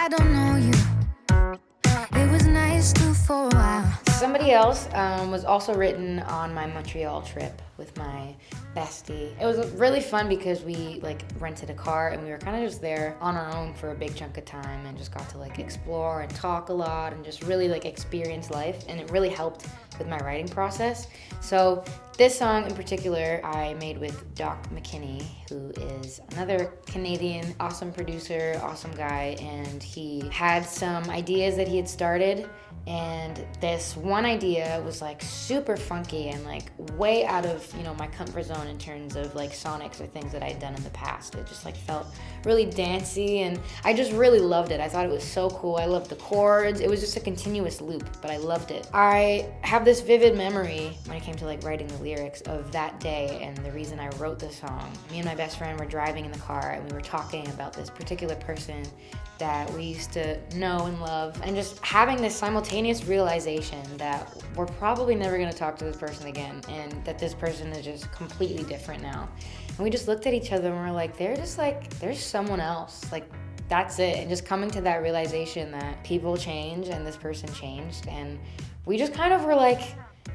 I don't know you. It was nice to for a while. Somebody Else was also written on my Montreal trip with my bestie. It was really fun because we like rented a car and we were kind of just there on our own for a big chunk of time and just got to like explore and talk a lot and just really like experience life, and it really helped with my writing process. So this song in particular I made with Doc McKinney, who is another Canadian awesome producer, awesome guy, and he had some ideas that he had started, and this one idea was like super funky and like way out of, you know, my comfort zone in terms of like sonics or things that I'd done in the past. It just like felt really dancey and I just really loved it. I thought it was so cool. I loved the chords. It was just a continuous loop, but I loved it. I have this vivid memory when it came to like writing the lyrics of that day and the reason I wrote the song. Me and my best friend were driving in the car and we were talking about this particular person that we used to know and love, and just having this simultaneous realization that we're probably never gonna talk to this person again and that this person is just completely different now. And we just looked at each other and we're like, they're just like, there's someone else. Like, that's it. And just coming to that realization that people change and this person changed. And we just kind of were like,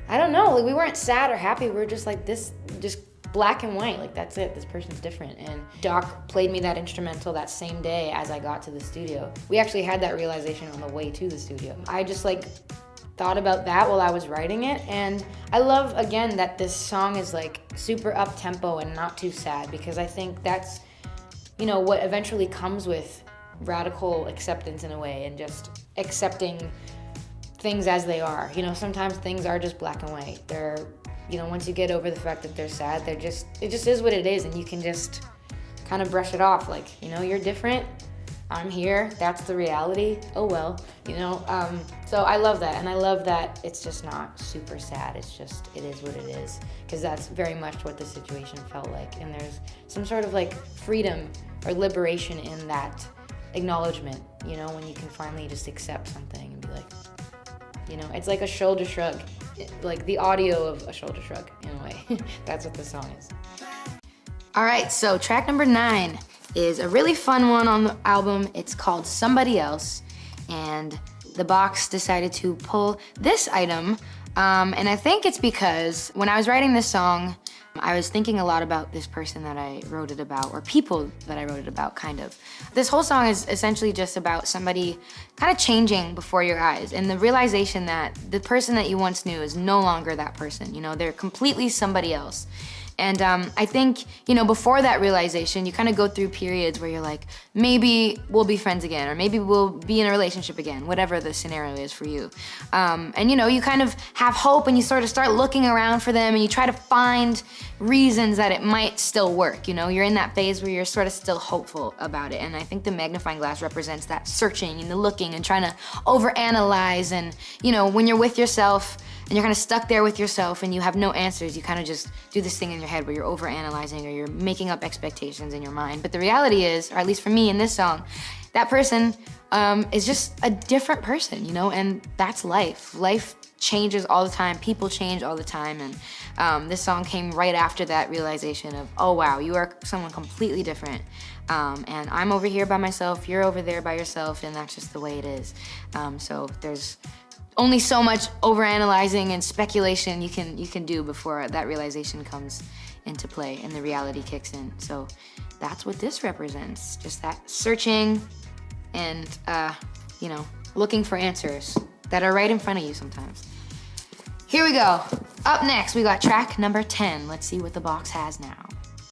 I don't know, like we weren't sad or happy. We were just like, this, just black and white, like that's it, this person's different. And Doc played me that instrumental that same day as I got to the studio. We actually had that realization on the way to the studio. I just like thought about that while I was writing it, and I love, again, that this song is like super up-tempo and not too sad, because I think that's, you know, what eventually comes with radical acceptance in a way, and just accepting things as they are. You know, sometimes things are just black and white. They're, you know, once you get over the fact that they're sad, it just is what it is, and you can just kind of brush it off. Like, you know, you're different, I'm here, that's the reality, oh well, you know. So I love that, and I love that it's just not super sad, it's just, it is what it is, because that's very much what the situation felt like, and there's some sort of like freedom or liberation in that acknowledgement, you know, when you can finally just accept something and be like, you know, it's like a shoulder shrug, like the audio of a shoulder shrug in a way. That's what the song is. All right, so track number 9 is a really fun one on the album. It's called Somebody Else, and the box decided to pull this item, and I think it's because when I was writing this song, I was thinking a lot about this person that I wrote it about, or people that I wrote it about, kind of. This whole song is essentially just about somebody kind of changing before your eyes, and the realization that the person that you once knew is no longer that person. You know, they're completely somebody else. And I think, you know, before that realization, you kind of go through periods where you're like, maybe we'll be friends again, or maybe we'll be in a relationship again, whatever the scenario is for you. And you know, you kind of have hope and you sort of start looking around for them and you try to find reasons that it might still work. You know, you're in that phase where you're sort of still hopeful about it. And I think the magnifying glass represents that searching and the looking and trying to overanalyze. And, you know, when you're with yourself, and you're kind of stuck there with yourself and you have no answers, you kind of just do this thing in your head where you're overanalyzing or you're making up expectations in your mind. But the reality is, or at least for me in this song, that person is just a different person, you know, and that's life. Life changes all the time, people change all the time, and this song came right after that realization of, oh wow, you are someone completely different. And I'm over here by myself, you're over there by yourself, and that's just the way it is. So there's only so much overanalyzing and speculation you can do before that realization comes into play and the reality kicks in. So that's what this represents, just that searching and, you know, looking for answers that are right in front of you sometimes. Here we go. Up next, we got track number 10. Let's see what the box has now.